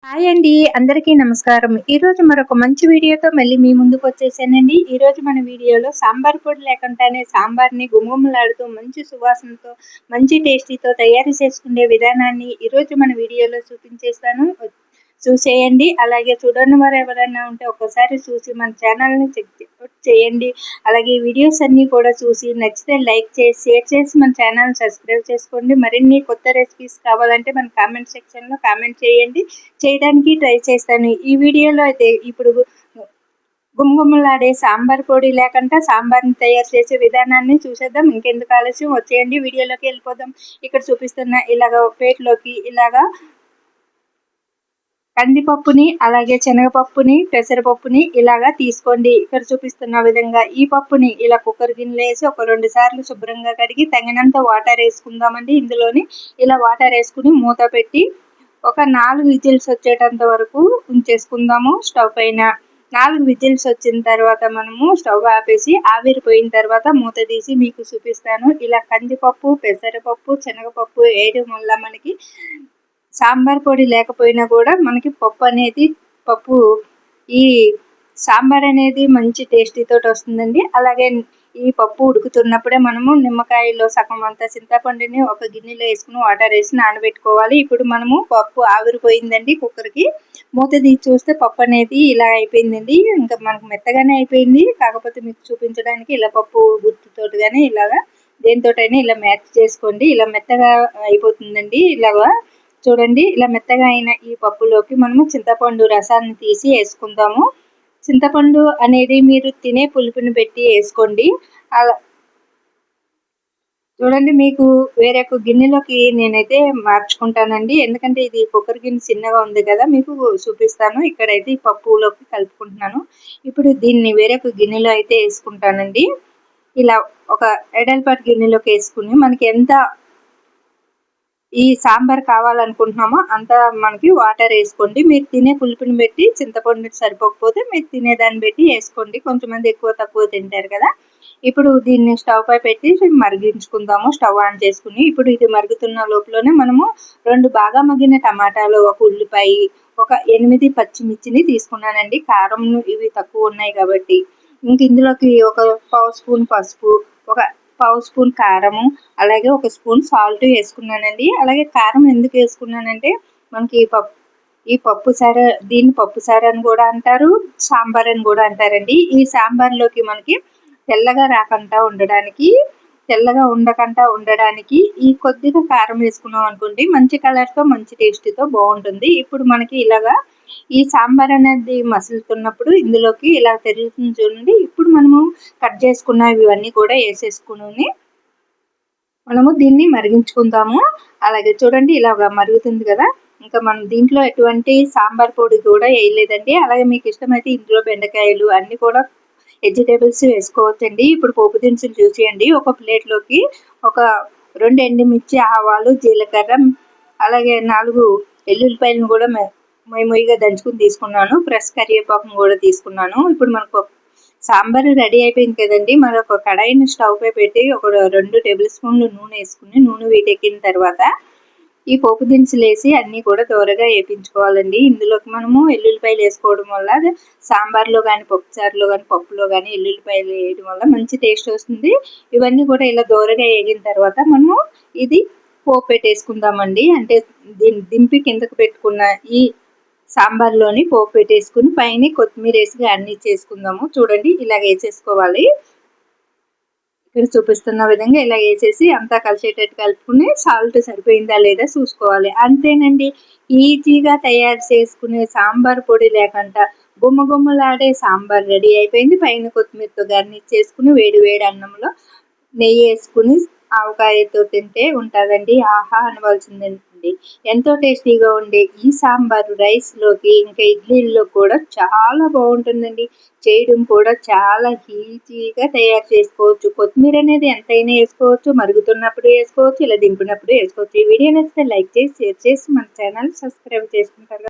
Hi అండి. అందరికీ నమస్కారం. ఈరోజు మరొక మంచి వీడియోతో మళ్ళీ మీ ముందుకు వచ్చేసానండి. ఈరోజు మన వీడియోలో సాంబార్ పొడి లేకుండానే సాంబార్ని గుమగుమలాడుతూ మంచి సువాసనతో, మంచి టేస్టీతో తయారు చేసుకునే విధానాన్ని ఈరోజు మన వీడియోలో చూపించేస్తాను. చూసేయండి. అలాగే చూడని వారు ఎవరైనా ఉంటే ఒక్కసారి చూసి మన ఛానల్ని చెక్ చేయండి. అలాగే వీడియోస్ అన్నీ కూడా చూసి నచ్చితే లైక్ చేసి, షేర్ చేసి మన ఛానల్ సబ్స్క్రైబ్ చేసుకోండి. మరిన్ని కొత్త రెసిపీస్ కావాలంటే మన కామెంట్ సెక్షన్లో కామెంట్ చేయండి. చేయడానికి ట్రై చేస్తాను. ఈ వీడియోలో అయితే ఇప్పుడు గుమగుమలాడే సాంబార్ పొడి లేకుండా సాంబార్ని తయారు చేసే విధానాన్ని చూసేద్దాం. ఇంకెందుకు ఆలస్యం, వచ్చేయండి వీడియోలోకి వెళ్ళిపోదాం. ఇక్కడ చూపిస్తున్న ఇలాగ ప్లేట్లోకి ఇలాగా కందిపప్పుని, అలాగే శనగపప్పుని, పెసరపప్పుని ఇలాగా తీసుకోండి. ఇక్కడ చూపిస్తున్న విధంగా ఈ పప్పుని ఇలా కుక్కర్ గిన్నెలో వేసి ఒక 2 సార్లు శుభ్రంగా కడిగి తగినంత వాటర్ వేసుకుందామండి. ఇందులోని ఇలా వాటర్ వేసుకుని మూత పెట్టి ఒక 4 విజిల్స్ వచ్చేటంత వరకు ఉంచేసుకుందాము స్టవ్ పైన. 4 విజిల్స్ వచ్చిన తర్వాత మనము స్టవ్ ఆపేసి ఆవిరిపోయిన తర్వాత మూత తీసి మీకు చూపిస్తాను. ఇలా కందిపప్పు, పెసరపప్పు, శనగపప్పు వేయడం వల్ల మనకి సాంబార్ పొడి లేకపోయినా కూడా మనకి పప్పు ఈ సాంబార్ అనేది మంచి టేస్టీతో వస్తుందండి. అలాగే ఈ పప్పు ఉడుకుతున్నప్పుడే మనము నిమ్మకాయలో సగం అంత చింతపండుని ఒక గిన్నెలో వేసుకుని వాటర్ వేసి నానబెట్టుకోవాలి. ఇప్పుడు మనము పప్పు ఆవిరిపోయిందండి. కుక్కర్కి మూత తీసి చూస్తే పప్పు అనేది ఇలా అయిపోయిందండి. ఇంకా మనకు మెత్తగానే అయిపోయింది. కాకపోతే మీకు చూపించడానికి ఇలా పప్పు గుత్తితోటి కానీ ఇలాగా దేనితోటైనా ఇలా మ్యాచ్ చేసుకోండి. ఇలా మెత్తగా అయిపోతుందండి. ఇలాగా చూడండి, ఇలా మెత్తగా అయిన ఈ పప్పులోకి మనము చింతపండు రసాన్ని తీసి వేసుకుందాము. చింతపండు అనేది మీరు తినే పులుపుని పెట్టి వేసుకోండి. అలా చూడండి, మీకు వేరే గిన్నెలోకి నేనైతే మార్చుకుంటానండి. ఎందుకంటే ఇది కుక్కర్ గిన్నె చిన్నగా ఉంది కదా, మీకు చూపిస్తాను. ఇక్కడైతే ఈ పప్పులోకి కలుపుకుంటున్నాను. ఇప్పుడు దీన్ని వేరే గిన్నెలో అయితే వేసుకుంటానండి. ఇలా ఒక ఎడల్పాటి గిన్నెలోకి వేసుకుని మనకి ఎంత ఈ సాంబార్ కావాలనుకుంటున్నామో అంత మనకి వాటర్ వేసుకోండి. మీరు తినే పులుపుని బట్టి చింతపండు సరిపోకపోతే మీరు తినేదాన్ని బట్టి వేసుకోండి. కొంతమంది ఎక్కువ తక్కువ తింటారు కదా. ఇప్పుడు దీన్ని స్టవ్ పై పెట్టి మరిగించుకుందాము. స్టవ్ ఆన్ చేసుకుని ఇప్పుడు ఇది మరుగుతున్న లోపలనే మనము 2 బాగా మగ్గిన టమాటాలు, ఒక ఉల్లిపాయ, ఒక 8 పచ్చిమిర్చిని తీసుకున్నానండి. కారం ఇవి తక్కువ ఉన్నాయి కాబట్టి. ఇంక ఇందులోకి ఒక పావు స్పూన్ పసుపు, ఒక పావు స్పూన్ కారము, అలాగే ఒక స్పూన్ సాల్ట్ వేసుకున్నానండి. అలాగే కారం ఎందుకు వేసుకున్నానంటే మనకి ఈ పప్పు సార, దీన్ని పప్పు సార అని కూడా అంటారు, సాంబార్ అని కూడా అంటారండి. ఈ సాంబార్లోకి మనకి తెల్లగా ఉండకుండా ఉండడానికి ఈ కొద్దిగా కారం వేసుకున్నాం అనుకోండి, మంచి కలర్తో మంచి టేస్ట్తో బాగుంటుంది. ఇప్పుడు మనకి ఇలాగా ఈ సాంబార్ అనేది మసులుతున్నప్పుడు ఇందులోకి ఇలా తిరుగుతుంది చూడండి. ఇప్పుడు మనము కట్ చేసుకున్నవి ఇవన్నీ కూడా వేసేసుకుని మనము దీన్ని మరిగించుకుందాము. అలాగే చూడండి, ఇలాగా మరుగుతుంది కదా. ఇంకా మనం దీంట్లో ఎటువంటి సాంబార్ పొడి కూడా వేయలేదండి. అలాగే మీకు ఇష్టమైతే ఇందులో బెండకాయలు అన్నీ కూడా వెజిటేబుల్స్ వేసుకోవచ్చండి. ఇప్పుడు పోపు దినుసులు చూసేయండి. ఒక ప్లేట్లోకి ఒక 2 ఎండుమిర్చి, ఆవాలు, జీలకర్ర, అలాగే 4 ఎల్లుల్లిపాయలను కూడా మొయ్యిగా దంచుకుని తీసుకున్నాను. ఫ్రెష్ కరివేపాకును కూడా తీసుకున్నాను. ఇప్పుడు మనకు సాంబార్ రెడీ అయిపోయింది కదండి. మరొక కడాయిని స్టవ్ పై పెట్టి ఒక 2 టేబుల్ స్పూన్లు నూనె వేసుకుని నూనె వేడెక్కిన తర్వాత ఈ పోపు దినుసులు వేసి అన్నీ కూడా దోరగా వేయించుకోవాలండి. ఇందులోకి మనము ఎల్లుల్లిపాయలు వేసుకోవడం వల్ల సాంబార్లో కానీ, పప్పుచారులో కానీ, పప్పులో కానీ ఎల్లుల్లిపాయలు వేయడం వల్ల మంచి టేస్ట్ వస్తుంది. ఇవన్నీ కూడా ఇలా దోరగా వేగిన తర్వాత మనము ఇది పోపు పెట్టేసుకుందామండి. అంటే దీన్ని దింపి కిందకు పెట్టుకున్న ఈ సాంబార్లోని పోపు పెట్టేసుకుని పైన కొత్తిమీర వేసి గార్నిష్ చేసుకుందాము. చూడండి, ఇలాగ వేసేసుకోవాలి. ఇక్కడ చూపిస్తున్న విధంగా ఇలా వేసేసి అంతా కలిసేటట్టు కలుపుకుని సాల్ట్ సరిపోయిందా లేదా చూసుకోవాలి. అంతేనండి, ఈజీగా తయారు చేసుకునే సాంబార్ పొడి లేకుండా గుమ్మగుమ్మలాడే సాంబార్ రెడీ అయిపోయింది. పైన కొత్తిమీరతో గార్నిష్ చేసుకుని వేడి వేడి అన్నంలో నెయ్యి వేసుకుని ఆవకాయతో తింటే ఉంటుందండి. ఆహా అనవలసిందండి. ఎంతో టేస్టీగా ఉండే ఈ సాంబారు రైస్లోకి, ఇంకా ఇడ్లీల్లో కూడా చాలా బాగుంటుందండి. చేయడం కూడా చాలా ఈజీగా తయారు చేసుకోవచ్చు. కొత్తిమీర అనేది ఎంతైనా వేసుకోవచ్చు, మరుగుతున్నప్పుడు వేసుకోవచ్చు, ఇలా దింపినప్పుడు వేసుకోవచ్చు. ఈ వీడియో నచ్చితే లైక్ చేసి, షేర్ చేసి మన ఛానల్ సబ్స్క్రైబ్ చేసుకుంటారు.